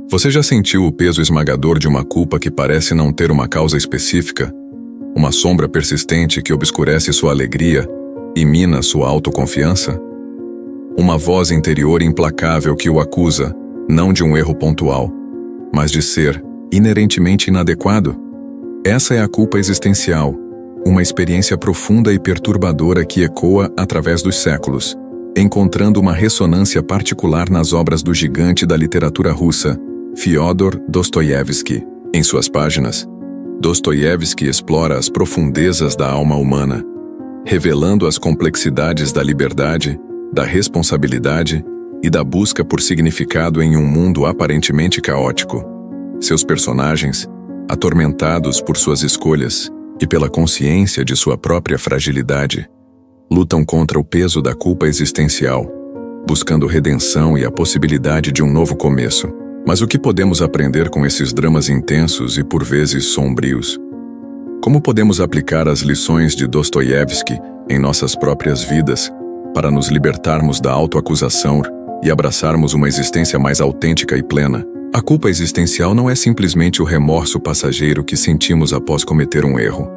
Você já sentiu o peso esmagador de uma culpa que parece não ter uma causa específica? Uma sombra persistente que obscurece sua alegria e mina sua autoconfiança? Uma voz interior implacável que o acusa, não de um erro pontual, mas de ser inerentemente inadequado? Essa é a culpa existencial, uma experiência profunda e perturbadora que ecoa através dos séculos, encontrando uma ressonância particular nas obras do gigante da literatura russa, Fyodor Dostoiévski. Em suas páginas, Dostoiévski explora as profundezas da alma humana, revelando as complexidades da liberdade, da responsabilidade e da busca por significado em um mundo aparentemente caótico. Seus personagens, atormentados por suas escolhas e pela consciência de sua própria fragilidade, lutam contra o peso da culpa existencial, buscando redenção e a possibilidade de um novo começo. Mas o que podemos aprender com esses dramas intensos e por vezes sombrios? Como podemos aplicar as lições de Dostoiévski em nossas próprias vidas para nos libertarmos da autoacusação e abraçarmos uma existência mais autêntica e plena? A culpa existencial não é simplesmente o remorso passageiro que sentimos após cometer um erro.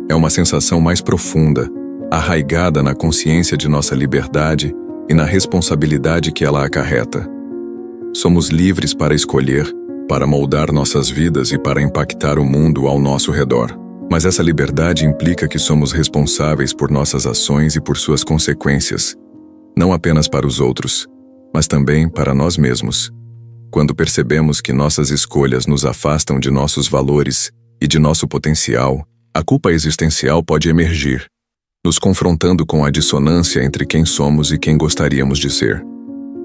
É uma sensação mais profunda, arraigada na consciência de nossa liberdade e na responsabilidade que ela acarreta. Somos livres para escolher, para moldar nossas vidas e para impactar o mundo ao nosso redor. Mas essa liberdade implica que somos responsáveis por nossas ações e por suas consequências, não apenas para os outros, mas também para nós mesmos. Quando percebemos que nossas escolhas nos afastam de nossos valores e de nosso potencial, a culpa existencial pode emergir, nos confrontando com a dissonância entre quem somos e quem gostaríamos de ser.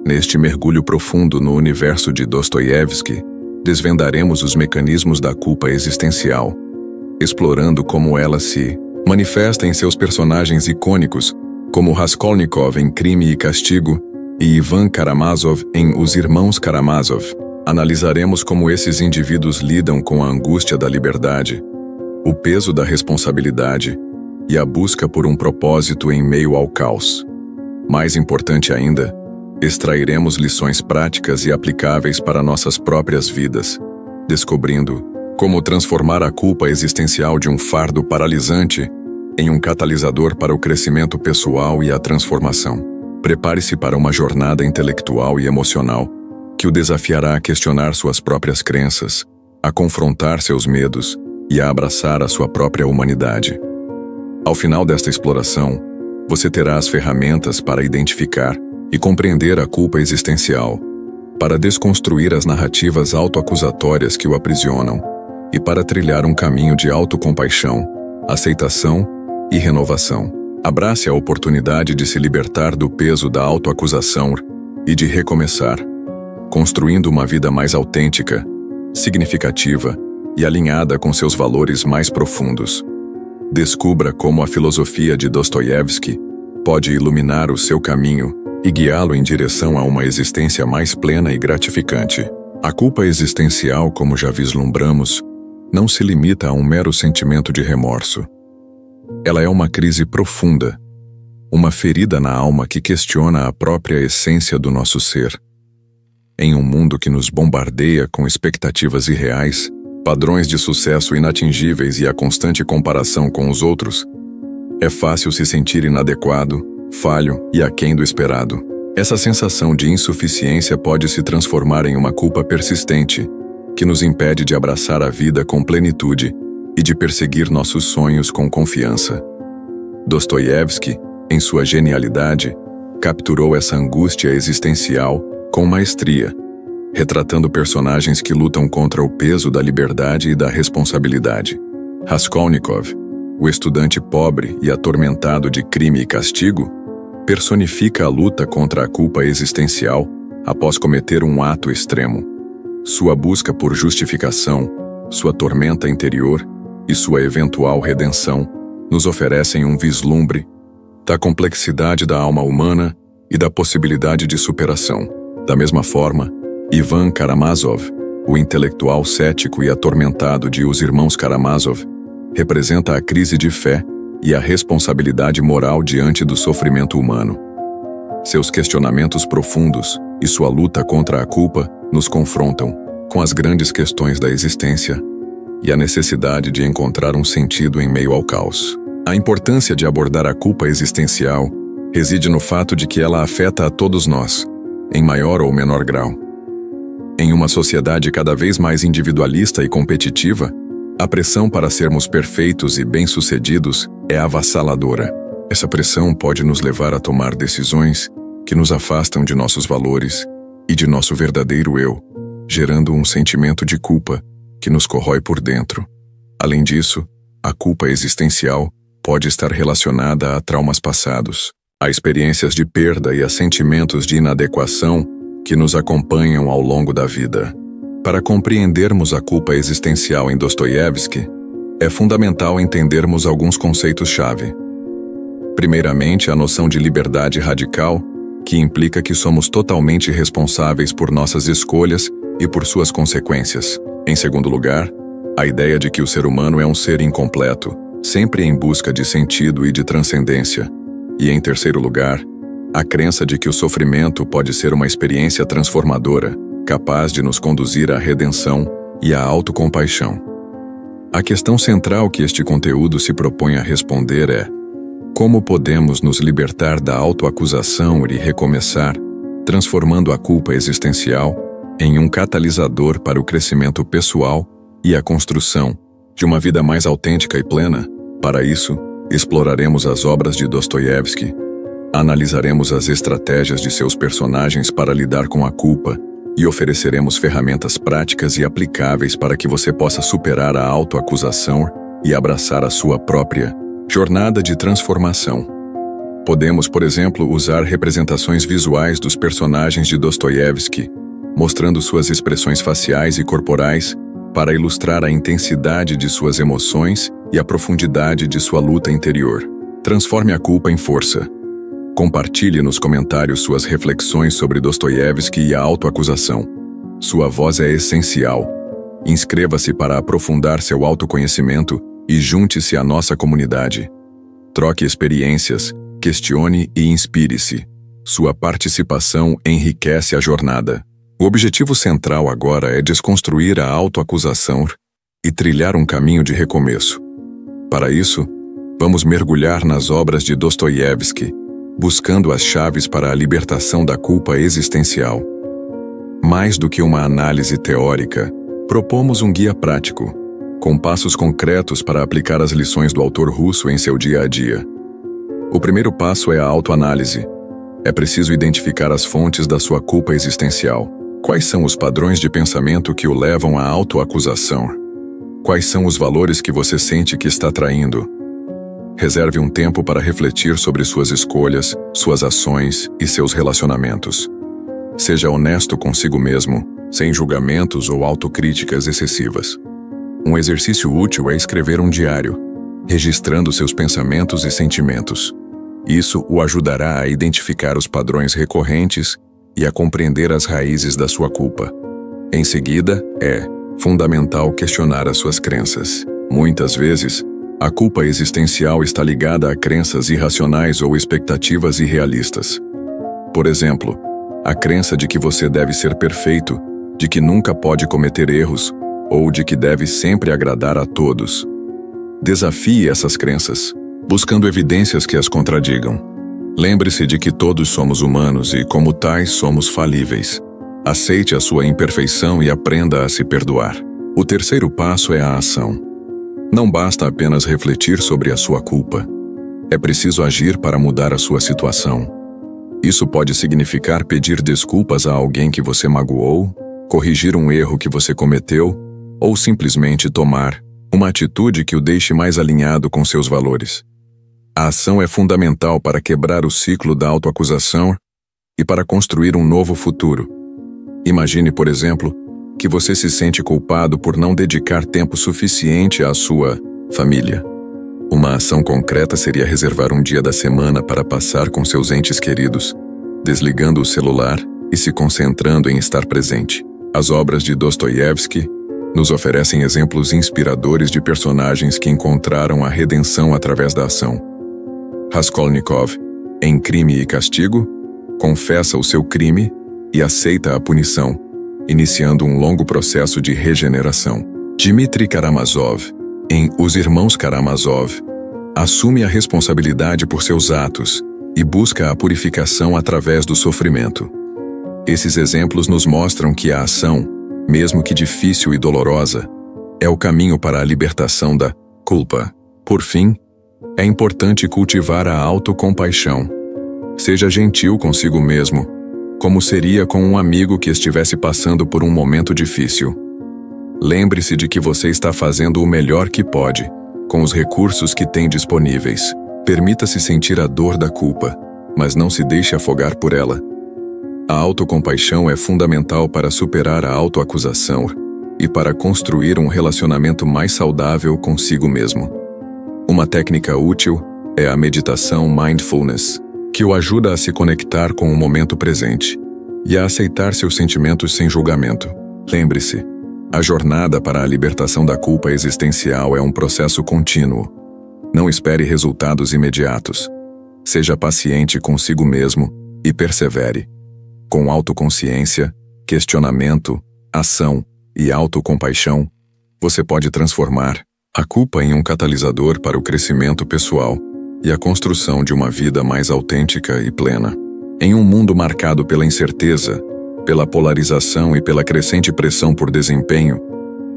Neste mergulho profundo no universo de Dostoiévski, desvendaremos os mecanismos da culpa existencial, explorando como ela se manifesta em seus personagens icônicos, como Raskolnikov em Crime e Castigo e Ivan Karamazov em Os Irmãos Karamazov. Analisaremos como esses indivíduos lidam com a angústia da liberdade, o peso da responsabilidade e a busca por um propósito em meio ao caos. Mais importante ainda, extrairemos lições práticas e aplicáveis para nossas próprias vidas, descobrindo como transformar a culpa existencial de um fardo paralisante em um catalisador para o crescimento pessoal e a transformação. Prepare-se para uma jornada intelectual e emocional que o desafiará a questionar suas próprias crenças, a confrontar seus medos e a abraçar a sua própria humanidade. Ao final desta exploração, você terá as ferramentas para identificar e compreender a culpa existencial, para desconstruir as narrativas autoacusatórias que o aprisionam e para trilhar um caminho de autocompaixão, aceitação e renovação. Abrace a oportunidade de se libertar do peso da autoacusação e de recomeçar, construindo uma vida mais autêntica, significativa e alinhada com seus valores mais profundos. Descubra como a filosofia de Dostoiévski pode iluminar o seu caminho e guiá-lo em direção a uma existência mais plena e gratificante. A culpa existencial, como já vislumbramos, não se limita a um mero sentimento de remorso. Ela é uma crise profunda, uma ferida na alma que questiona a própria essência do nosso ser. Em um mundo que nos bombardeia com expectativas irreais, padrões de sucesso inatingíveis e a constante comparação com os outros, é fácil se sentir inadequado, falho e aquém do esperado. Essa sensação de insuficiência pode se transformar em uma culpa persistente, que nos impede de abraçar a vida com plenitude e de perseguir nossos sonhos com confiança. Dostoiévski, em sua genialidade, capturou essa angústia existencial com maestria, retratando personagens que lutam contra o peso da liberdade e da responsabilidade. Raskolnikov, o estudante pobre e atormentado de Crime e Castigo, personifica a luta contra a culpa existencial após cometer um ato extremo. Sua busca por justificação, sua tormenta interior e sua eventual redenção nos oferecem um vislumbre da complexidade da alma humana e da possibilidade de superação. Da mesma forma, Ivan Karamazov, o intelectual cético e atormentado de Os Irmãos Karamazov, representa a crise de fé e a responsabilidade moral diante do sofrimento humano. Seus questionamentos profundos e sua luta contra a culpa nos confrontam, com as grandes questões da existência e a necessidade de encontrar um sentido em meio ao caos. A importância de abordar a culpa existencial reside no fato de que ela afeta a todos nós, em maior ou menor grau. Em uma sociedade cada vez mais individualista e competitiva, a pressão para sermos perfeitos e bem-sucedidos é avassaladora. Essa pressão pode nos levar a tomar decisões que nos afastam de nossos valores e de nosso verdadeiro eu, gerando um sentimento de culpa que nos corrói por dentro. Além disso, a culpa existencial pode estar relacionada a traumas passados, a experiências de perda e a sentimentos de inadequação que nos acompanham ao longo da vida. Para compreendermos a culpa existencial em Dostoiévski, é fundamental entendermos alguns conceitos-chave. Primeiramente, a noção de liberdade radical, que implica que somos totalmente responsáveis por nossas escolhas e por suas consequências. Em segundo lugar, a ideia de que o ser humano é um ser incompleto, sempre em busca de sentido e de transcendência. E em terceiro lugar, a crença de que o sofrimento pode ser uma experiência transformadora, capaz de nos conduzir à redenção e à autocompaixão. A questão central que este conteúdo se propõe a responder é: como podemos nos libertar da autoacusação e recomeçar, transformando a culpa existencial em um catalisador para o crescimento pessoal e a construção de uma vida mais autêntica e plena? Para isso, exploraremos as obras de Dostoiévski, analisaremos as estratégias de seus personagens para lidar com a culpa e ofereceremos ferramentas práticas e aplicáveis para que você possa superar a autoacusação e abraçar a sua própria jornada de transformação. Podemos, por exemplo, usar representações visuais dos personagens de Dostoiévski, mostrando suas expressões faciais e corporais para ilustrar a intensidade de suas emoções e a profundidade de sua luta interior. Transforme a culpa em força. Compartilhe nos comentários suas reflexões sobre Dostoiévski e a autoacusação. Sua voz é essencial. Inscreva-se para aprofundar seu autoconhecimento e junte-se à nossa comunidade. Troque experiências, questione e inspire-se. Sua participação enriquece a jornada. O objetivo central agora é desconstruir a autoacusação e trilhar um caminho de recomeço. Para isso, vamos mergulhar nas obras de Dostoiévski, buscando as chaves para a libertação da culpa existencial. Mais do que uma análise teórica, propomos um guia prático, com passos concretos para aplicar as lições do autor russo em seu dia a dia. O primeiro passo é a autoanálise. É preciso identificar as fontes da sua culpa existencial. Quais são os padrões de pensamento que o levam à autoacusação? Quais são os valores que você sente que está traindo? Reserve um tempo para refletir sobre suas escolhas, suas ações e seus relacionamentos. Seja honesto consigo mesmo, sem julgamentos ou autocríticas excessivas. Um exercício útil é escrever um diário, registrando seus pensamentos e sentimentos. Isso o ajudará a identificar os padrões recorrentes e a compreender as raízes da sua culpa. Em seguida, é fundamental questionar as suas crenças. Muitas vezes, a culpa existencial está ligada a crenças irracionais ou expectativas irrealistas. Por exemplo, a crença de que você deve ser perfeito, de que nunca pode cometer erros, ou de que deve sempre agradar a todos. Desafie essas crenças, buscando evidências que as contradigam. Lembre-se de que todos somos humanos e, como tais, somos falíveis. Aceite a sua imperfeição e aprenda a se perdoar. O terceiro passo é a ação. Não basta apenas refletir sobre a sua culpa. É preciso agir para mudar a sua situação. Isso pode significar pedir desculpas a alguém que você magoou, corrigir um erro que você cometeu, ou simplesmente tomar uma atitude que o deixe mais alinhado com seus valores. A ação é fundamental para quebrar o ciclo da autoacusação e para construir um novo futuro. Imagine, por exemplo, que você se sente culpado por não dedicar tempo suficiente à sua família. Uma ação concreta seria reservar um dia da semana para passar com seus entes queridos, desligando o celular e se concentrando em estar presente. As obras de Dostoiévski nos oferecem exemplos inspiradores de personagens que encontraram a redenção através da ação. Raskolnikov, em Crime e Castigo, confessa o seu crime e aceita a punição, iniciando um longo processo de regeneração. Dmitry Karamazov, em Os Irmãos Karamazov, assume a responsabilidade por seus atos e busca a purificação através do sofrimento. Esses exemplos nos mostram que a ação, mesmo que difícil e dolorosa, é o caminho para a libertação da culpa. Por fim, é importante cultivar a autocompaixão. Seja gentil consigo mesmo, como seria com um amigo que estivesse passando por um momento difícil. Lembre-se de que você está fazendo o melhor que pode, com os recursos que tem disponíveis. Permita-se sentir a dor da culpa, mas não se deixe afogar por ela. A autocompaixão é fundamental para superar a autoacusação e para construir um relacionamento mais saudável consigo mesmo. Uma técnica útil é a meditação mindfulness, que o ajuda a se conectar com o momento presente e a aceitar seus sentimentos sem julgamento. Lembre-se, a jornada para a libertação da culpa existencial é um processo contínuo. Não espere resultados imediatos. Seja paciente consigo mesmo e persevere. Com autoconsciência, questionamento, ação e autocompaixão, você pode transformar a culpa em um catalisador para o crescimento pessoal e a construção de uma vida mais autêntica e plena. Em um mundo marcado pela incerteza, pela polarização e pela crescente pressão por desempenho,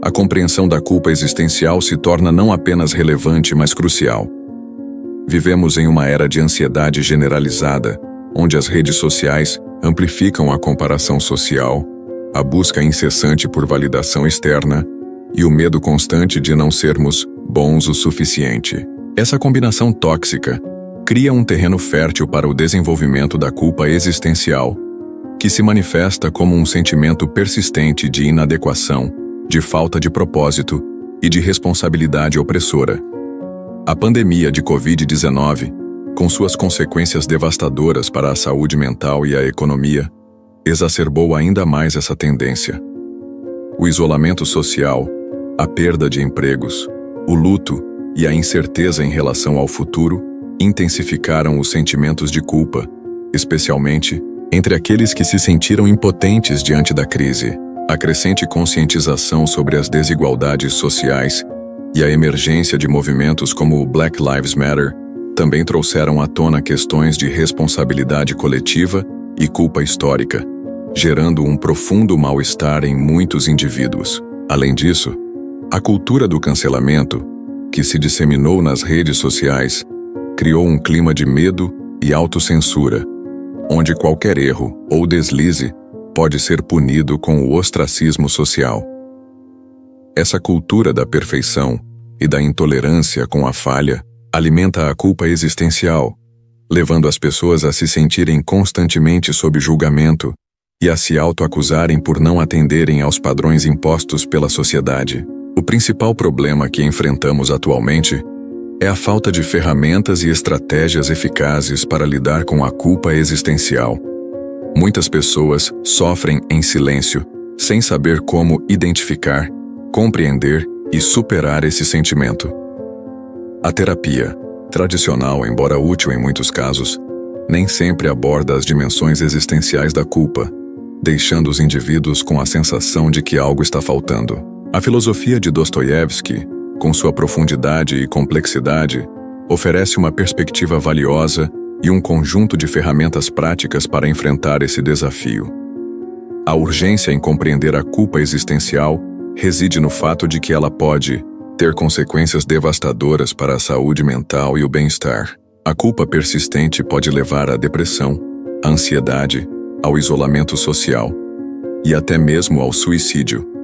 a compreensão da culpa existencial se torna não apenas relevante, mas crucial. Vivemos em uma era de ansiedade generalizada, onde as redes sociais amplificam a comparação social, a busca incessante por validação externa e o medo constante de não sermos bons o suficiente. Essa combinação tóxica cria um terreno fértil para o desenvolvimento da culpa existencial, que se manifesta como um sentimento persistente de inadequação, de falta de propósito e de responsabilidade opressora. A pandemia de Covid-19, com suas consequências devastadoras para a saúde mental e a economia, exacerbou ainda mais essa tendência. O isolamento social, a perda de empregos, o luto e a incerteza em relação ao futuro intensificaram os sentimentos de culpa, especialmente entre aqueles que se sentiram impotentes diante da crise. A crescente conscientização sobre as desigualdades sociais e a emergência de movimentos como o Black Lives Matter também trouxeram à tona questões de responsabilidade coletiva e culpa histórica, gerando um profundo mal-estar em muitos indivíduos. Além disso, a cultura do cancelamento, que se disseminou nas redes sociais, criou um clima de medo e autocensura, onde qualquer erro ou deslize pode ser punido com o ostracismo social. Essa cultura da perfeição e da intolerância com a falha alimenta a culpa existencial, levando as pessoas a se sentirem constantemente sob julgamento e a se autoacusarem por não atenderem aos padrões impostos pela sociedade. O principal problema que enfrentamos atualmente é a falta de ferramentas e estratégias eficazes para lidar com a culpa existencial. Muitas pessoas sofrem em silêncio, sem saber como identificar, compreender e superar esse sentimento. A terapia, tradicional, embora útil em muitos casos, nem sempre aborda as dimensões existenciais da culpa, deixando os indivíduos com a sensação de que algo está faltando. A filosofia de Dostoiévski, com sua profundidade e complexidade, oferece uma perspectiva valiosa e um conjunto de ferramentas práticas para enfrentar esse desafio. A urgência em compreender a culpa existencial reside no fato de que ela pode ter consequências devastadoras para a saúde mental e o bem-estar. A culpa persistente pode levar à depressão, à ansiedade, ao isolamento social e até mesmo ao suicídio.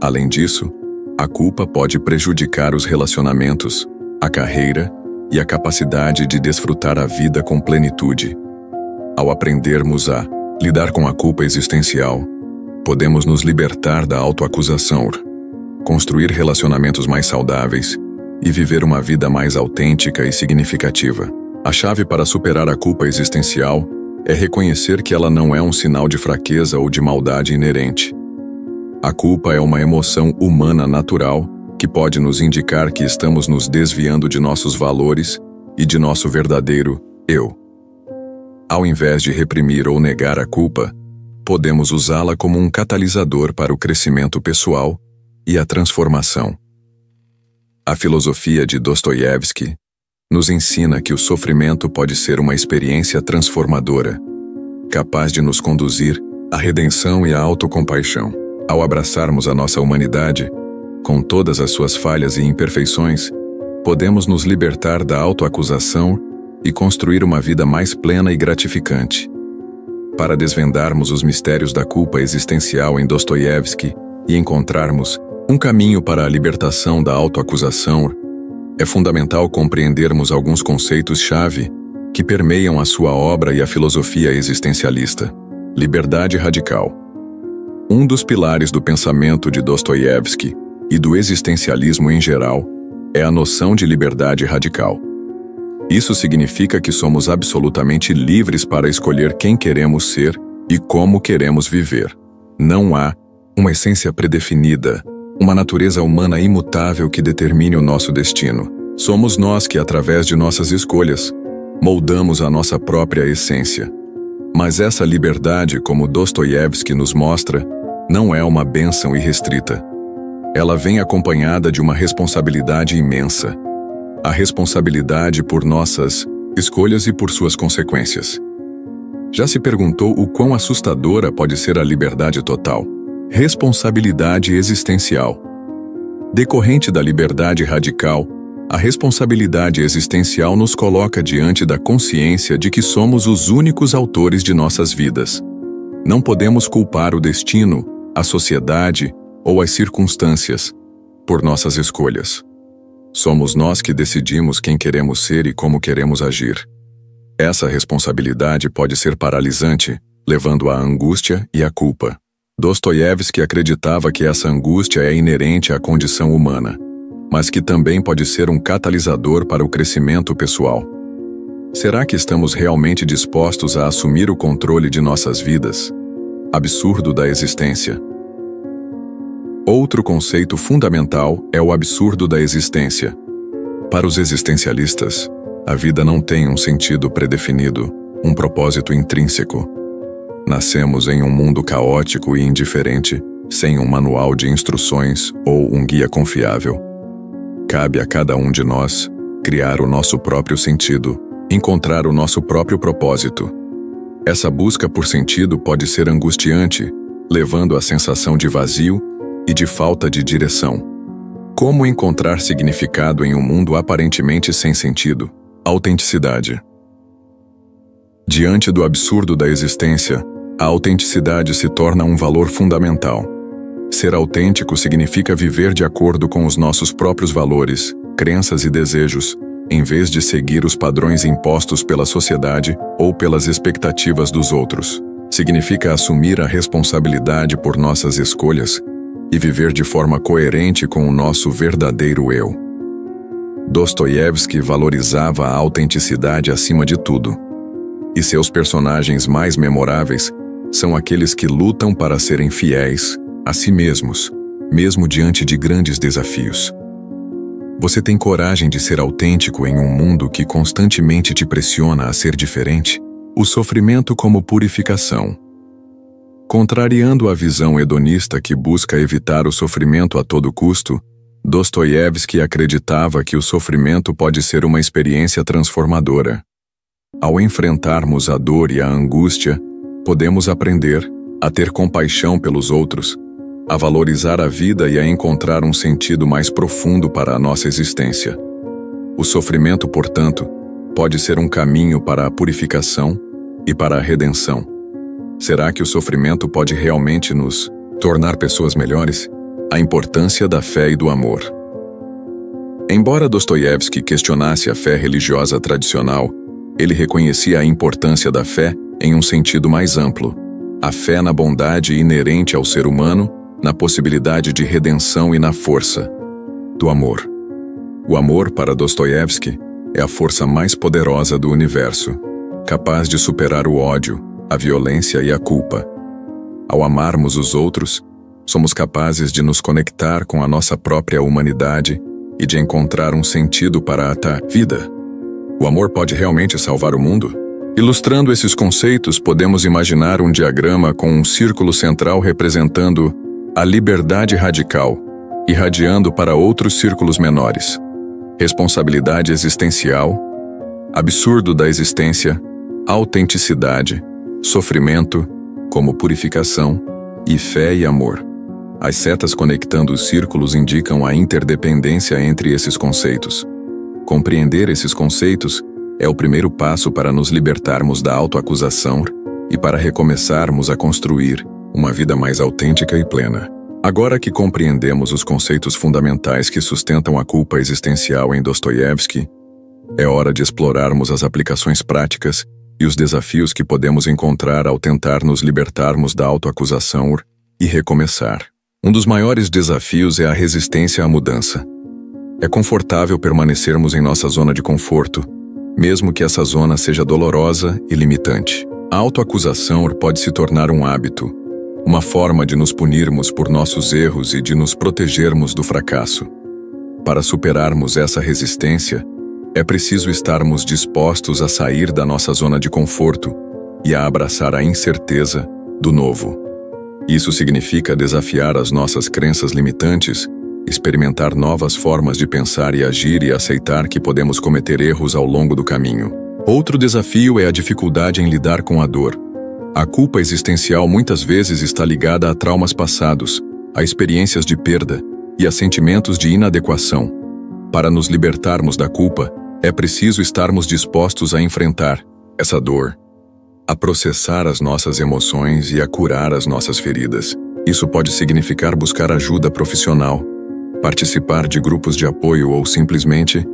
Além disso, a culpa pode prejudicar os relacionamentos, a carreira e a capacidade de desfrutar a vida com plenitude. Ao aprendermos a lidar com a culpa existencial, podemos nos libertar da autoacusação, construir relacionamentos mais saudáveis e viver uma vida mais autêntica e significativa. A chave para superar a culpa existencial é reconhecer que ela não é um sinal de fraqueza ou de maldade inerente. A culpa é uma emoção humana natural que pode nos indicar que estamos nos desviando de nossos valores e de nosso verdadeiro eu. Ao invés de reprimir ou negar a culpa, podemos usá-la como um catalisador para o crescimento pessoal e a transformação. A filosofia de Dostoiévski nos ensina que o sofrimento pode ser uma experiência transformadora, capaz de nos conduzir à redenção e à autocompaixão. Ao abraçarmos a nossa humanidade, com todas as suas falhas e imperfeições, podemos nos libertar da autoacusação e construir uma vida mais plena e gratificante. Para desvendarmos os mistérios da culpa existencial em Dostoiévski e encontrarmos um caminho para a libertação da autoacusação, é fundamental compreendermos alguns conceitos-chave que permeiam a sua obra e a filosofia existencialista. Liberdade radical. Um dos pilares do pensamento de Dostoiévski e do existencialismo em geral é a noção de liberdade radical. Isso significa que somos absolutamente livres para escolher quem queremos ser e como queremos viver. Não há uma essência predefinida, uma natureza humana imutável que determine o nosso destino. Somos nós que, através de nossas escolhas, moldamos a nossa própria essência. Mas essa liberdade, como Dostoiévski nos mostra, não é uma bênção irrestrita. Ela vem acompanhada de uma responsabilidade imensa. A responsabilidade por nossas escolhas e por suas consequências. Já se perguntou o quão assustadora pode ser a liberdade total? Responsabilidade existencial. Decorrente da liberdade radical, a responsabilidade existencial nos coloca diante da consciência de que somos os únicos autores de nossas vidas. Não podemos culpar o destino, a sociedade ou as circunstâncias por nossas escolhas. Somos nós que decidimos quem queremos ser e como queremos agir. Essa responsabilidade pode ser paralisante, levando à angústia e à culpa. Dostoiévski acreditava que essa angústia é inerente à condição humana, mas que também pode ser um catalisador para o crescimento pessoal. Será que estamos realmente dispostos a assumir o controle de nossas vidas? Absurdo da existência. Outro conceito fundamental é o absurdo da existência. Para os existencialistas, a vida não tem um sentido predefinido, um propósito intrínseco. Nascemos em um mundo caótico e indiferente, sem um manual de instruções ou um guia confiável. Cabe a cada um de nós criar o nosso próprio sentido, encontrar o nosso próprio propósito. Essa busca por sentido pode ser angustiante, levando à sensação de vazio e de falta de direção. Como encontrar significado em um mundo aparentemente sem sentido? Autenticidade. Diante do absurdo da existência, a autenticidade se torna um valor fundamental. Ser autêntico significa viver de acordo com os nossos próprios valores, crenças e desejos, em vez de seguir os padrões impostos pela sociedade ou pelas expectativas dos outros. Significa assumir a responsabilidade por nossas escolhas e viver de forma coerente com o nosso verdadeiro eu. Dostoiévski valorizava a autenticidade acima de tudo. E seus personagens mais memoráveis são aqueles que lutam para serem fiéis a si mesmos, mesmo diante de grandes desafios. Você tem coragem de ser autêntico em um mundo que constantemente te pressiona a ser diferente? O sofrimento como purificação. Contrariando a visão hedonista que busca evitar o sofrimento a todo custo, Dostoiévski acreditava que o sofrimento pode ser uma experiência transformadora. Ao enfrentarmos a dor e a angústia, podemos aprender a ter compaixão pelos outros, a valorizar a vida e a encontrar um sentido mais profundo para a nossa existência. O sofrimento, portanto, pode ser um caminho para a purificação e para a redenção. Será que o sofrimento pode realmente nos tornar pessoas melhores? A importância da fé e do amor. Embora Dostoiévski questionasse a fé religiosa tradicional, ele reconhecia a importância da fé em um sentido mais amplo. A fé na bondade inerente ao ser humano, na possibilidade de redenção e na força do amor. O amor, para Dostoiévski, é a força mais poderosa do universo, capaz de superar o ódio, a violência e a culpa. Ao amarmos os outros, somos capazes de nos conectar com a nossa própria humanidade e de encontrar um sentido para a vida. O amor pode realmente salvar o mundo? Ilustrando esses conceitos, podemos imaginar um diagrama com um círculo central representando a liberdade radical, irradiando para outros círculos menores. Responsabilidade existencial, absurdo da existência, autenticidade, sofrimento, como purificação, e fé e amor. As setas conectando os círculos indicam a interdependência entre esses conceitos. Compreender esses conceitos é o primeiro passo para nos libertarmos da autoacusação e para recomeçarmos a construir uma vida mais autêntica e plena. Agora que compreendemos os conceitos fundamentais que sustentam a culpa existencial em Dostoiévski, é hora de explorarmos as aplicações práticas e os desafios que podemos encontrar ao tentar nos libertarmos da autoacusação e recomeçar. Um dos maiores desafios é a resistência à mudança. É confortável permanecermos em nossa zona de conforto, mesmo que essa zona seja dolorosa e limitante. A autoacusação pode se tornar um hábito, uma forma de nos punirmos por nossos erros e de nos protegermos do fracasso. Para superarmos essa resistência, é preciso estarmos dispostos a sair da nossa zona de conforto e a abraçar a incerteza do novo. Isso significa desafiar as nossas crenças limitantes, experimentar novas formas de pensar e agir e aceitar que podemos cometer erros ao longo do caminho. Outro desafio é a dificuldade em lidar com a dor. A culpa existencial muitas vezes está ligada a traumas passados, a experiências de perda e a sentimentos de inadequação. Para nos libertarmos da culpa, é preciso estarmos dispostos a enfrentar essa dor, a processar as nossas emoções e a curar as nossas feridas. Isso pode significar buscar ajuda profissional, participar de grupos de apoio ou simplesmente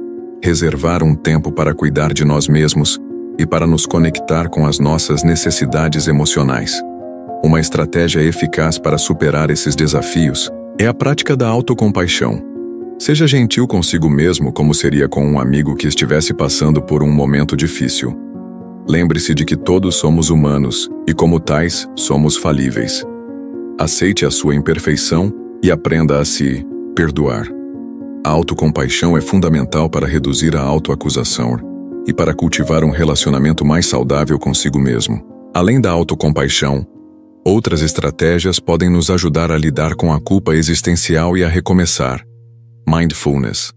reservar um tempo para cuidar de nós mesmos e para nos conectar com as nossas necessidades emocionais. Uma estratégia eficaz para superar esses desafios é a prática da autocompaixão. Seja gentil consigo mesmo como seria com um amigo que estivesse passando por um momento difícil. Lembre-se de que todos somos humanos e, como tais, somos falíveis. Aceite a sua imperfeição e aprenda a se perdoar. A autocompaixão é fundamental para reduzir a autoacusação e para cultivar um relacionamento mais saudável consigo mesmo. Além da autocompaixão, outras estratégias podem nos ajudar a lidar com a culpa existencial e a recomeçar. Mindfulness.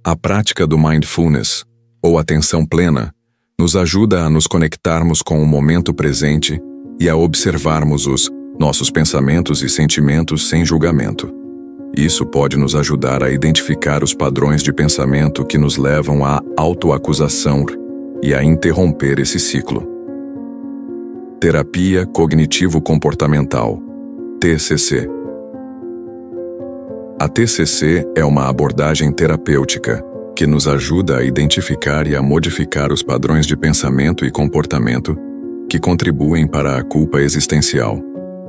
A prática do mindfulness, ou atenção plena, nos ajuda a nos conectarmos com o momento presente e a observarmos os nossos pensamentos e sentimentos sem julgamento. Isso pode nos ajudar a identificar os padrões de pensamento que nos levam à autoacusação e a interromper esse ciclo. Terapia Cognitivo-Comportamental, TCC. A TCC é uma abordagem terapêutica que nos ajuda a identificar e a modificar os padrões de pensamento e comportamento que contribuem para a culpa existencial.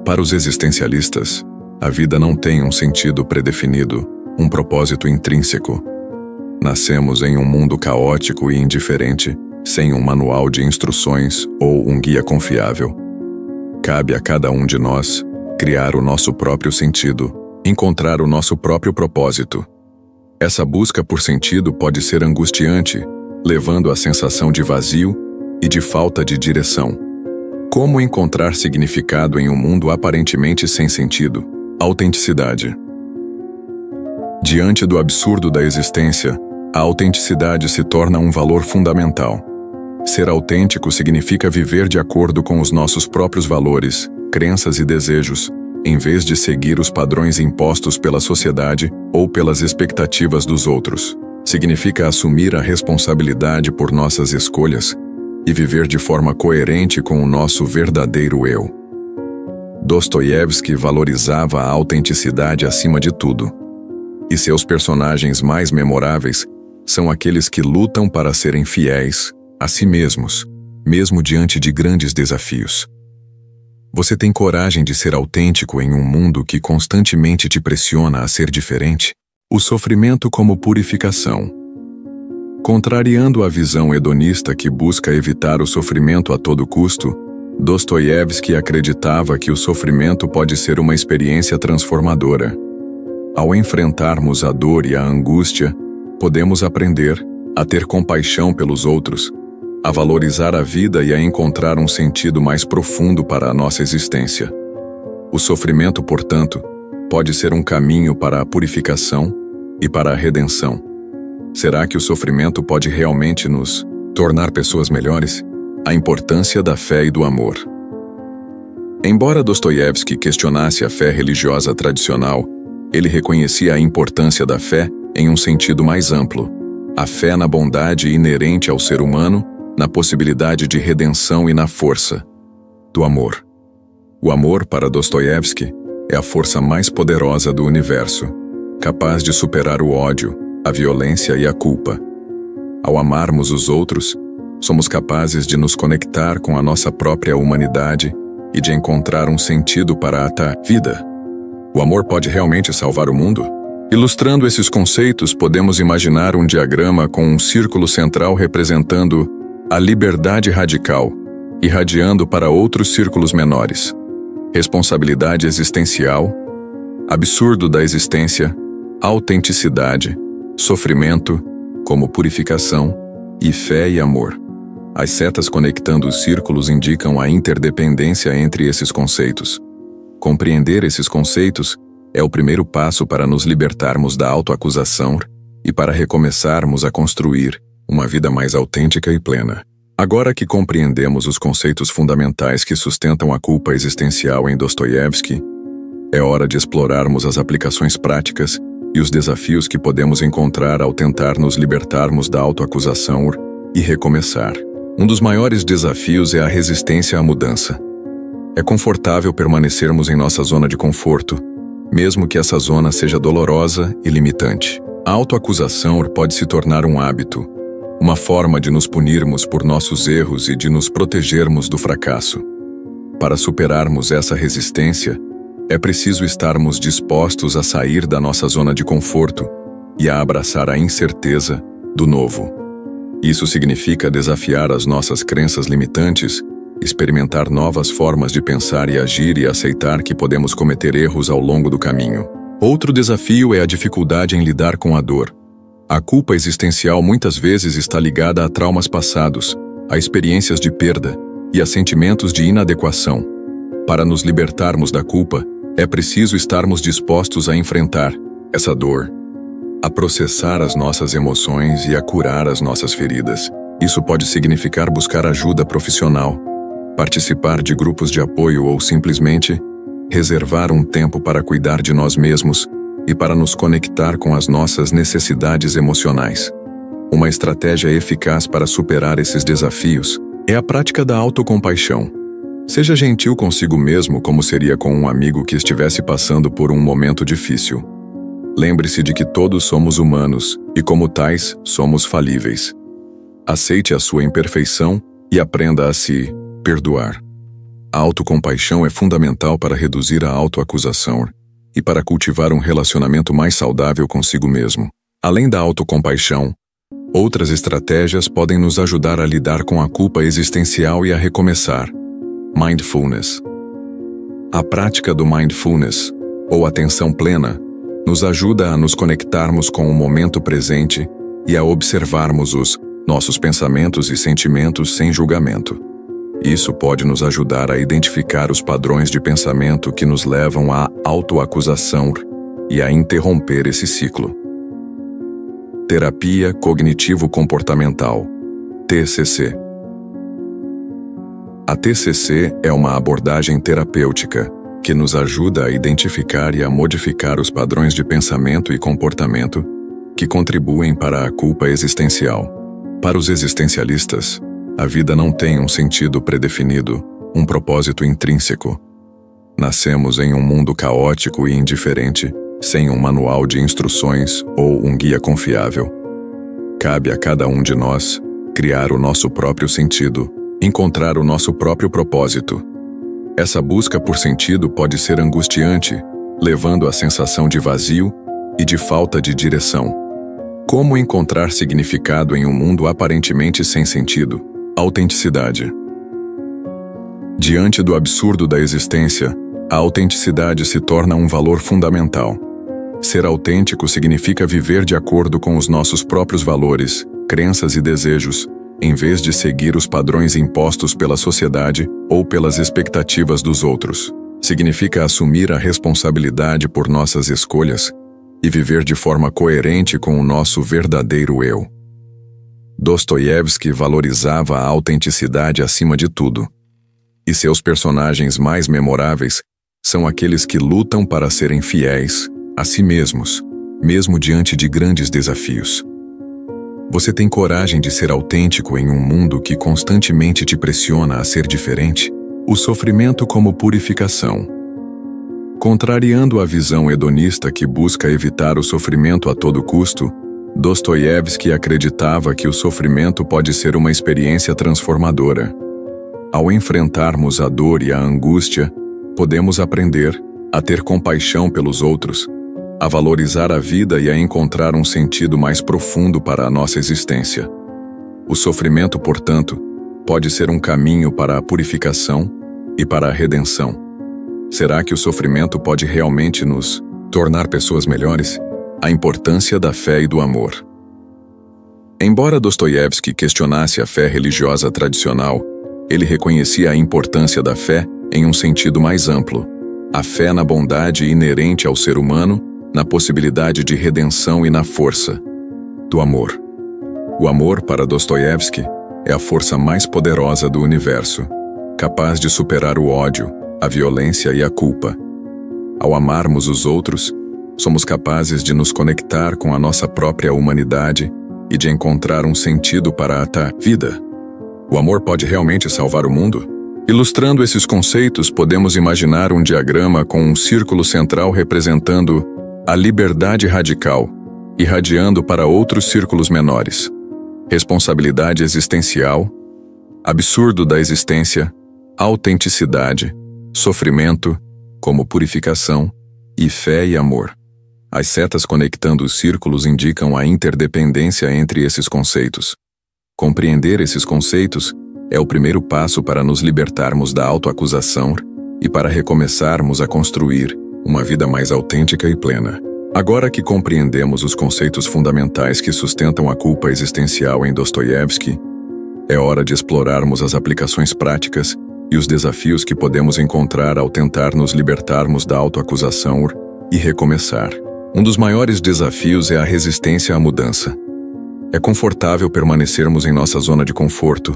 Para os existencialistas, a vida não tem um sentido predefinido, um propósito intrínseco. Nascemos em um mundo caótico e indiferente, sem um manual de instruções ou um guia confiável. Cabe a cada um de nós criar o nosso próprio sentido, encontrar o nosso próprio propósito. Essa busca por sentido pode ser angustiante, levando à sensação de vazio e de falta de direção. Como encontrar significado em um mundo aparentemente sem sentido? Autenticidade. Diante do absurdo da existência, a autenticidade se torna um valor fundamental. Ser autêntico significa viver de acordo com os nossos próprios valores, crenças e desejos, em vez de seguir os padrões impostos pela sociedade ou pelas expectativas dos outros. Significa assumir a responsabilidade por nossas escolhas e viver de forma coerente com o nosso verdadeiro eu. Dostoiévski valorizava a autenticidade acima de tudo. E seus personagens mais memoráveis são aqueles que lutam para serem fiéis a si mesmos, mesmo diante de grandes desafios. Você tem coragem de ser autêntico em um mundo que constantemente te pressiona a ser diferente? O sofrimento como purificação. Contrariando a visão hedonista que busca evitar o sofrimento a todo custo, Dostoiévski acreditava que o sofrimento pode ser uma experiência transformadora. Ao enfrentarmos a dor e a angústia, podemos aprender a ter compaixão pelos outros a valorizar a vida e a encontrar um sentido mais profundo para a nossa existência. O sofrimento, portanto, pode ser um caminho para a purificação e para a redenção. Será que o sofrimento pode realmente nos tornar pessoas melhores? A importância da fé e do amor. Embora Dostoiévski questionasse a fé religiosa tradicional, ele reconhecia a importância da fé em um sentido mais amplo. A fé na bondade inerente ao ser humano, na possibilidade de redenção e na força do amor. O amor, para Dostoiévski, é a força mais poderosa do universo, capaz de superar o ódio, a violência e a culpa. Ao amarmos os outros, somos capazes de nos conectar com a nossa própria humanidade e de encontrar um sentido para a vida. O amor pode realmente salvar o mundo? Ilustrando esses conceitos, podemos imaginar um diagrama com um círculo central representando a liberdade radical, irradiando para outros círculos menores. Responsabilidade existencial, absurdo da existência, autenticidade, sofrimento, como purificação, e fé e amor. As setas conectando os círculos indicam a interdependência entre esses conceitos. Compreender esses conceitos é o primeiro passo para nos libertarmos da autoacusação e para recomeçarmos a construir uma vida mais autêntica e plena. Agora que compreendemos os conceitos fundamentais que sustentam a culpa existencial em Dostoiévski, é hora de explorarmos as aplicações práticas e os desafios que podemos encontrar ao tentar nos libertarmos da autoacusação e recomeçar. Um dos maiores desafios é a resistência à mudança. É confortável permanecermos em nossa zona de conforto, mesmo que essa zona seja dolorosa e limitante. A autoacusação pode se tornar um hábito, uma forma de nos punirmos por nossos erros e de nos protegermos do fracasso. Para superarmos essa resistência, é preciso estarmos dispostos a sair da nossa zona de conforto e a abraçar a incerteza do novo. Isso significa desafiar as nossas crenças limitantes, experimentar novas formas de pensar e agir e aceitar que podemos cometer erros ao longo do caminho. Outro desafio é a dificuldade em lidar com a dor. A culpa existencial muitas vezes está ligada a traumas passados, a experiências de perda e a sentimentos de inadequação. Para nos libertarmos da culpa, é preciso estarmos dispostos a enfrentar essa dor, a processar as nossas emoções e a curar as nossas feridas. Isso pode significar buscar ajuda profissional, participar de grupos de apoio ou simplesmente reservar um tempo para cuidar de nós mesmos e para nos conectar com as nossas necessidades emocionais. Uma estratégia eficaz para superar esses desafios é a prática da autocompaixão. Seja gentil consigo mesmo como seria com um amigo que estivesse passando por um momento difícil. Lembre-se de que todos somos humanos e, como tais, somos falíveis. Aceite a sua imperfeição e aprenda a se perdoar. A autocompaixão é fundamental para reduzir a autoacusação e para cultivar um relacionamento mais saudável consigo mesmo. Além da autocompaixão, outras estratégias podem nos ajudar a lidar com a culpa existencial e a recomeçar. Mindfulness. A prática do mindfulness, ou atenção plena, nos ajuda a nos conectarmos com o momento presente e a observarmos os nossos pensamentos e sentimentos sem julgamento. Isso pode nos ajudar a identificar os padrões de pensamento que nos levam à autoacusação e a interromper esse ciclo. Terapia Cognitivo-Comportamental, TCC. A TCC é uma abordagem terapêutica que nos ajuda a identificar e a modificar os padrões de pensamento e comportamento que contribuem para a culpa existencial. Para os existencialistas, a vida não tem um sentido predefinido, um propósito intrínseco. Nascemos em um mundo caótico e indiferente, sem um manual de instruções ou um guia confiável. Cabe a cada um de nós criar o nosso próprio sentido, encontrar o nosso próprio propósito. Essa busca por sentido pode ser angustiante, levando à sensação de vazio e de falta de direção. Como encontrar significado em um mundo aparentemente sem sentido? Autenticidade. Diante do absurdo da existência, a autenticidade se torna um valor fundamental. Ser autêntico significa viver de acordo com os nossos próprios valores, crenças e desejos, em vez de seguir os padrões impostos pela sociedade ou pelas expectativas dos outros. Significa assumir a responsabilidade por nossas escolhas e viver de forma coerente com o nosso verdadeiro eu. Dostoiévski valorizava a autenticidade acima de tudo, e seus personagens mais memoráveis são aqueles que lutam para serem fiéis a si mesmos, mesmo diante de grandes desafios. Você tem coragem de ser autêntico em um mundo que constantemente te pressiona a ser diferente? O sofrimento como purificação. Contrariando a visão hedonista que busca evitar o sofrimento a todo custo, Dostoiévski acreditava que o sofrimento pode ser uma experiência transformadora. Ao enfrentarmos a dor e a angústia, podemos aprender a ter compaixão pelos outros, a valorizar a vida e a encontrar um sentido mais profundo para a nossa existência. O sofrimento, portanto, pode ser um caminho para a purificação e para a redenção. Será que o sofrimento pode realmente nos tornar pessoas melhores? A importância da fé e do amor. Embora Dostoiévski questionasse a fé religiosa tradicional, ele reconhecia a importância da fé em um sentido mais amplo. A fé na bondade inerente ao ser humano, na possibilidade de redenção e na força do amor. O amor, para Dostoiévski, é a força mais poderosa do universo, capaz de superar o ódio, a violência e a culpa. Ao amarmos os outros, somos capazes de nos conectar com a nossa própria humanidade e de encontrar um sentido para a vida. O amor pode realmente salvar o mundo? Ilustrando esses conceitos, podemos imaginar um diagrama com um círculo central representando a liberdade radical, irradiando para outros círculos menores. Responsabilidade existencial, absurdo da existência, autenticidade, sofrimento, como purificação, e fé e amor. As setas conectando os círculos indicam a interdependência entre esses conceitos. Compreender esses conceitos é o primeiro passo para nos libertarmos da autoacusação e para recomeçarmos a construir uma vida mais autêntica e plena. Agora que compreendemos os conceitos fundamentais que sustentam a culpa existencial em Dostoiévski, é hora de explorarmos as aplicações práticas e os desafios que podemos encontrar ao tentar nos libertarmos da autoacusação e recomeçar. Um dos maiores desafios é a resistência à mudança. É confortável permanecermos em nossa zona de conforto,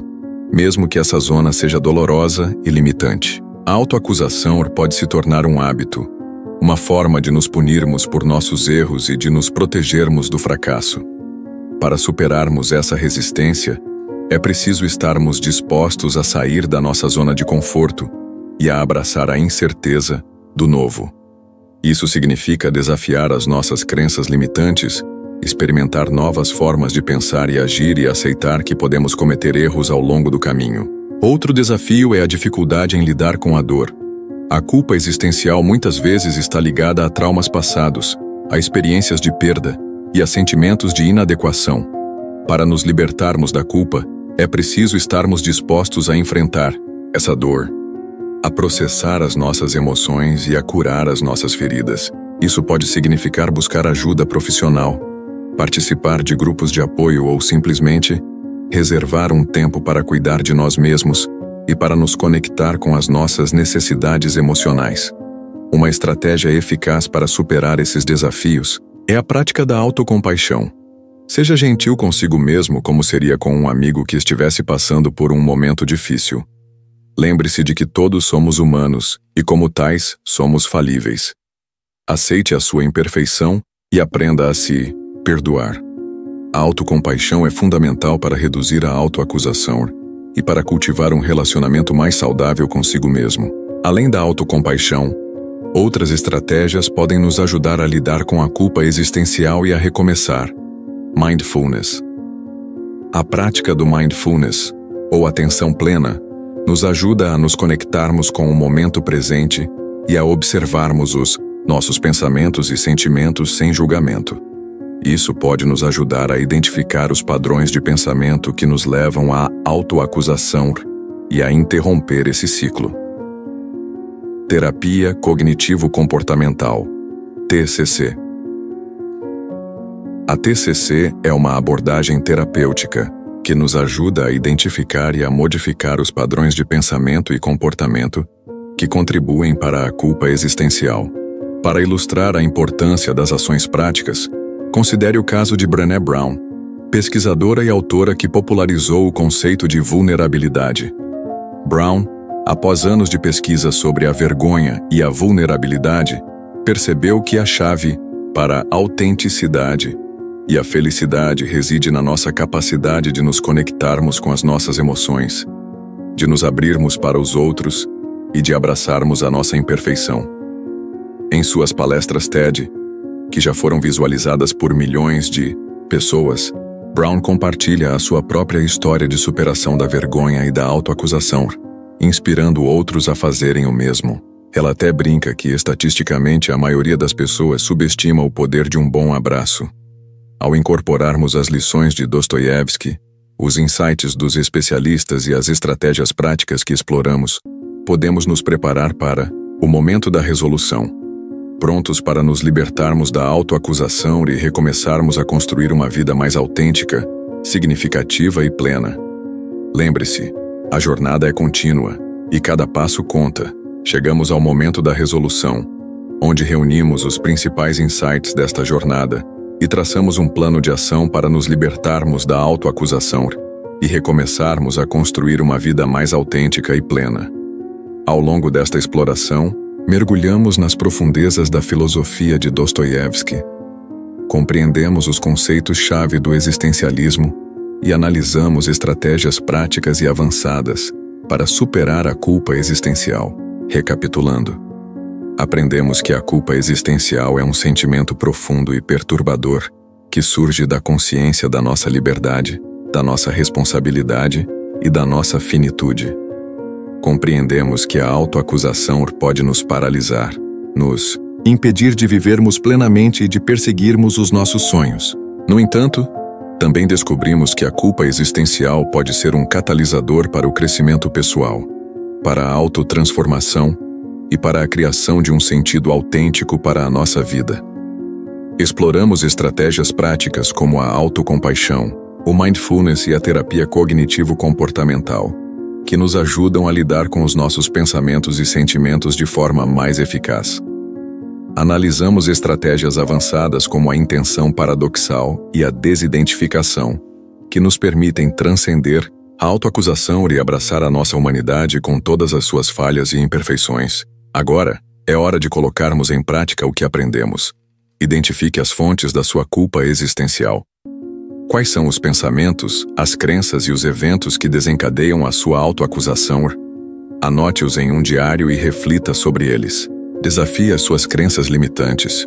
mesmo que essa zona seja dolorosa e limitante. A autoacusação pode se tornar um hábito, uma forma de nos punirmos por nossos erros e de nos protegermos do fracasso. Para superarmos essa resistência, é preciso estarmos dispostos a sair da nossa zona de conforto e a abraçar a incerteza do novo. Isso significa desafiar as nossas crenças limitantes, experimentar novas formas de pensar e agir e aceitar que podemos cometer erros ao longo do caminho. Outro desafio é a dificuldade em lidar com a dor. A culpa existencial muitas vezes está ligada a traumas passados, a experiências de perda e a sentimentos de inadequação. Para nos libertarmos da culpa, é preciso estarmos dispostos a enfrentar essa dor, a processar as nossas emoções e a curar as nossas feridas. Isso pode significar buscar ajuda profissional, participar de grupos de apoio ou simplesmente reservar um tempo para cuidar de nós mesmos e para nos conectar com as nossas necessidades emocionais. Uma estratégia eficaz para superar esses desafios é a prática da autocompaixão. Seja gentil consigo mesmo como seria com um amigo que estivesse passando por um momento difícil. Lembre-se de que todos somos humanos e, como tais, somos falíveis. Aceite a sua imperfeição e aprenda a se perdoar. A autocompaixão é fundamental para reduzir a autoacusação e para cultivar um relacionamento mais saudável consigo mesmo. Além da autocompaixão, outras estratégias podem nos ajudar a lidar com a culpa existencial e a recomeçar. Mindfulness. A prática do mindfulness, ou atenção plena, nos ajuda a nos conectarmos com o momento presente e a observarmos os nossos pensamentos e sentimentos sem julgamento. Isso pode nos ajudar a identificar os padrões de pensamento que nos levam à autoacusação e a interromper esse ciclo. Terapia Cognitivo-Comportamental, TCC. A TCC é uma abordagem terapêutica que nos ajuda a identificar e a modificar os padrões de pensamento e comportamento que contribuem para a culpa existencial. Para ilustrar a importância das ações práticas, considere o caso de Brené Brown, pesquisadora e autora que popularizou o conceito de vulnerabilidade. Brown, após anos de pesquisa sobre a vergonha e a vulnerabilidade, percebeu que a chave para a autenticidade e a felicidade reside na nossa capacidade de nos conectarmos com as nossas emoções, de nos abrirmos para os outros e de abraçarmos a nossa imperfeição. Em suas palestras TED, que já foram visualizadas por milhões de pessoas, Brown compartilha a sua própria história de superação da vergonha e da autoacusação, inspirando outros a fazerem o mesmo. Ela até brinca que, estatisticamente, a maioria das pessoas subestima o poder de um bom abraço. Ao incorporarmos as lições de Dostoiévski, os insights dos especialistas e as estratégias práticas que exploramos, podemos nos preparar para o momento da resolução, prontos para nos libertarmos da autoacusação e recomeçarmos a construir uma vida mais autêntica, significativa e plena. Lembre-se, a jornada é contínua e cada passo conta. Chegamos ao momento da resolução, onde reunimos os principais insights desta jornada e traçamos um plano de ação para nos libertarmos da autoacusação e recomeçarmos a construir uma vida mais autêntica e plena. Ao longo desta exploração, mergulhamos nas profundezas da filosofia de Dostoiévski. Compreendemos os conceitos-chave do existencialismo e analisamos estratégias práticas e avançadas para superar a culpa existencial. Recapitulando, aprendemos que a culpa existencial é um sentimento profundo e perturbador que surge da consciência da nossa liberdade, da nossa responsabilidade e da nossa finitude. Compreendemos que a autoacusação pode nos paralisar, nos impedir de vivermos plenamente e de perseguirmos os nossos sonhos. No entanto, também descobrimos que a culpa existencial pode ser um catalisador para o crescimento pessoal, para a autotransformação e para a criação de um sentido autêntico para a nossa vida. Exploramos estratégias práticas como a autocompaixão, o mindfulness e a terapia cognitivo-comportamental, que nos ajudam a lidar com os nossos pensamentos e sentimentos de forma mais eficaz. Analisamos estratégias avançadas como a intenção paradoxal e a desidentificação, que nos permitem transcender a autoacusação e abraçar a nossa humanidade com todas as suas falhas e imperfeições. Agora, é hora de colocarmos em prática o que aprendemos. Identifique as fontes da sua culpa existencial. Quais são os pensamentos, as crenças e os eventos que desencadeiam a sua autoacusação? Anote-os em um diário e reflita sobre eles. Desafie as suas crenças limitantes.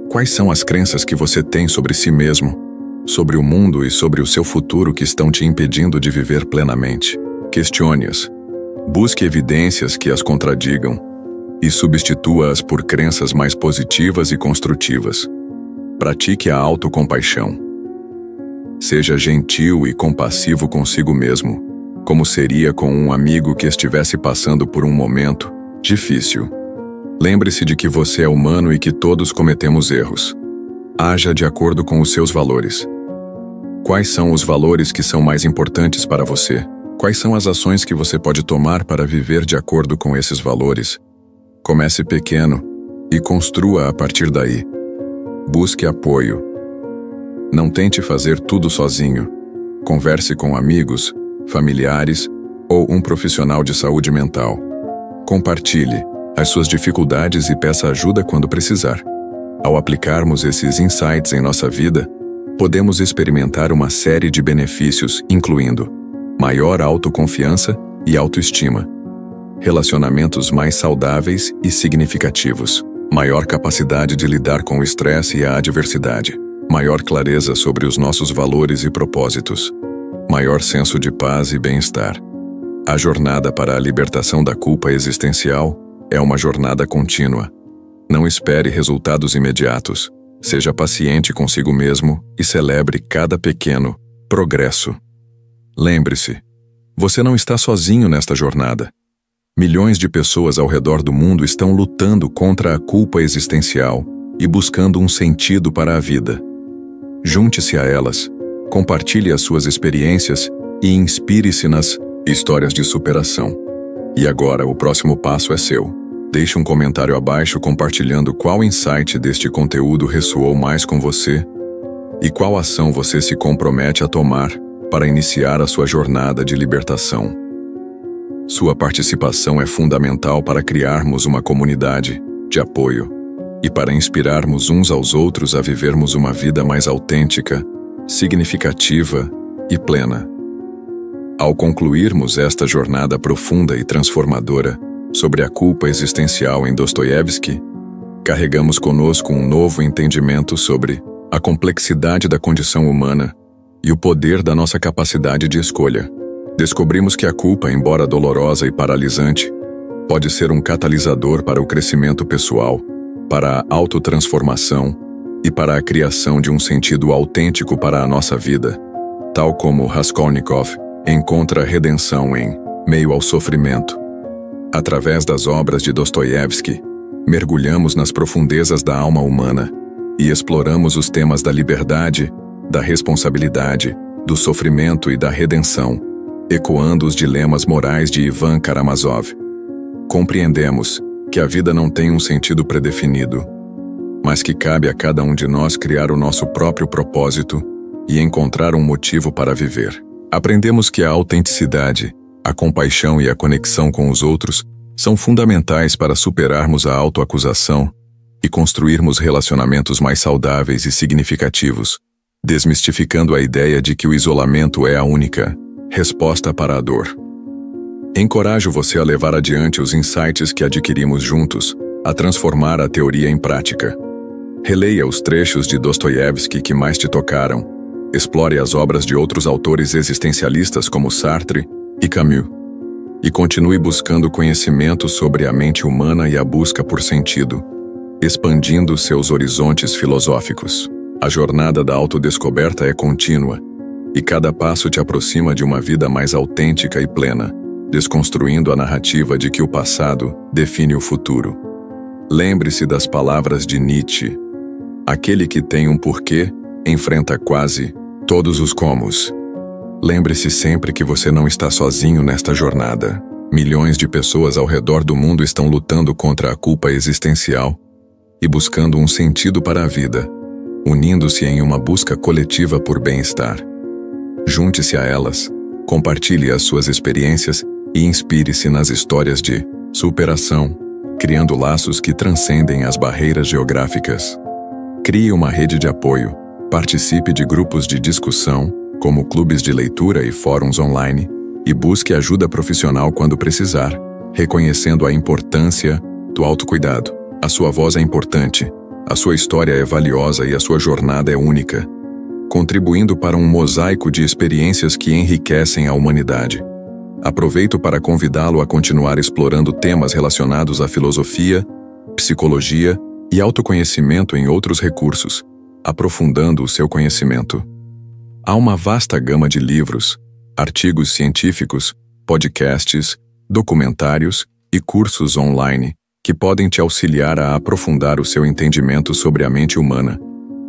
Quais são as crenças que você tem sobre si mesmo, sobre o mundo e sobre o seu futuro que estão te impedindo de viver plenamente? Questione-as. Busque evidências que as contradigam e substitua-as por crenças mais positivas e construtivas. Pratique a autocompaixão. Seja gentil e compassivo consigo mesmo, como seria com um amigo que estivesse passando por um momento difícil. Lembre-se de que você é humano e que todos cometemos erros. Haja de acordo com os seus valores. Quais são os valores que são mais importantes para você? Quais são as ações que você pode tomar para viver de acordo com esses valores? Comece pequeno e construa a partir daí. Busque apoio. Não tente fazer tudo sozinho. Converse com amigos, familiares ou um profissional de saúde mental. Compartilhe as suas dificuldades e peça ajuda quando precisar. Ao aplicarmos esses insights em nossa vida, podemos experimentar uma série de benefícios, incluindo maior autoconfiança e autoestima, relacionamentos mais saudáveis e significativos, maior capacidade de lidar com o estresse e a adversidade, maior clareza sobre os nossos valores e propósitos, maior senso de paz e bem-estar. A jornada para a libertação da culpa existencial é uma jornada contínua. Não espere resultados imediatos. Seja paciente consigo mesmo e celebre cada pequeno progresso. Lembre-se, você não está sozinho nesta jornada. Milhões de pessoas ao redor do mundo estão lutando contra a culpa existencial e buscando um sentido para a vida. Junte-se a elas, Compartilhe as suas experiências e inspire-se nas histórias de superação. E agora, o próximo passo é seu. Deixe um comentário abaixo compartilhando qual insight deste conteúdo ressoou mais com você e qual ação você se compromete a tomar para iniciar a sua jornada de libertação. Sua participação é fundamental para criarmos uma comunidade de apoio e para inspirarmos uns aos outros a vivermos uma vida mais autêntica, significativa e plena. Ao concluirmos esta jornada profunda e transformadora sobre a culpa existencial em Dostoiévski, carregamos conosco um novo entendimento sobre a complexidade da condição humana e o poder da nossa capacidade de escolha. Descobrimos que a culpa, embora dolorosa e paralisante, pode ser um catalisador para o crescimento pessoal, para a autotransformação e para a criação de um sentido autêntico para a nossa vida, tal como Raskolnikov encontra redenção em meio ao sofrimento. Através das obras de Dostoiévski, mergulhamos nas profundezas da alma humana e exploramos os temas da liberdade, da responsabilidade, do sofrimento e da redenção, ecoando os dilemas morais de Ivan Karamazov. Compreendemos que a vida não tem um sentido predefinido, mas que cabe a cada um de nós criar o nosso próprio propósito e encontrar um motivo para viver. Aprendemos que a autenticidade, a compaixão e a conexão com os outros são fundamentais para superarmos a autoacusação e construirmos relacionamentos mais saudáveis e significativos, desmistificando a ideia de que o isolamento é a única resposta para a dor. Encorajo você a levar adiante os insights que adquirimos juntos, a transformar a teoria em prática. Releia os trechos de Dostoiévski que mais te tocaram, explore as obras de outros autores existencialistas como Sartre e Camus, e continue buscando conhecimento sobre a mente humana e a busca por sentido, expandindo seus horizontes filosóficos. A jornada da autodescoberta é contínua, e cada passo te aproxima de uma vida mais autêntica e plena, desconstruindo a narrativa de que o passado define o futuro. Lembre-se das palavras de Nietzsche: aquele que tem um porquê enfrenta quase todos os comos. Lembre-se sempre que você não está sozinho nesta jornada. Milhões de pessoas ao redor do mundo estão lutando contra a culpa existencial e buscando um sentido para a vida, unindo-se em uma busca coletiva por bem-estar. Junte-se a elas, compartilhe as suas experiências e inspire-se nas histórias de superação, criando laços que transcendem as barreiras geográficas. Crie uma rede de apoio, participe de grupos de discussão, como clubes de leitura e fóruns online, e busque ajuda profissional quando precisar, reconhecendo a importância do autocuidado. A sua voz é importante, a sua história é valiosa e a sua jornada é única, contribuindo para um mosaico de experiências que enriquecem a humanidade. Aproveito para convidá-lo a continuar explorando temas relacionados à filosofia, psicologia e autoconhecimento em outros recursos, aprofundando o seu conhecimento. Há uma vasta gama de livros, artigos científicos, podcasts, documentários e cursos online que podem te auxiliar a aprofundar o seu entendimento sobre a mente humana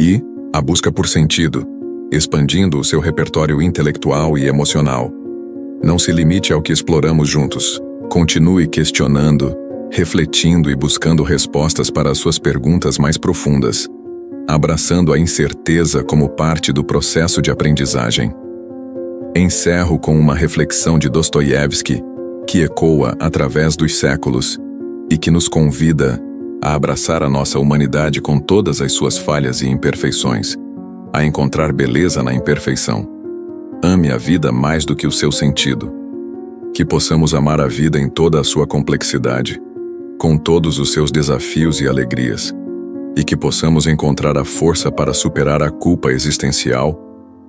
e a busca por sentido, expandindo o seu repertório intelectual e emocional. Não se limite ao que exploramos juntos. Continue questionando, refletindo e buscando respostas para as suas perguntas mais profundas, abraçando a incerteza como parte do processo de aprendizagem. Encerro com uma reflexão de Dostoiévski, que ecoa através dos séculos e que nos convida a abraçar a nossa humanidade com todas as suas falhas e imperfeições, a encontrar beleza na imperfeição. Ame a vida mais do que o seu sentido. Que possamos amar a vida em toda a sua complexidade, com todos os seus desafios e alegrias, e que possamos encontrar a força para superar a culpa existencial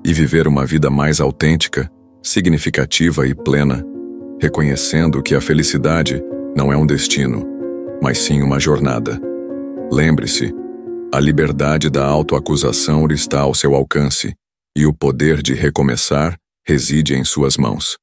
e viver uma vida mais autêntica, significativa e plena, reconhecendo que a felicidade não é um destino, mas sim uma jornada. Lembre-se, a liberdade da autoacusação está ao seu alcance, e o poder de recomeçar reside em suas mãos.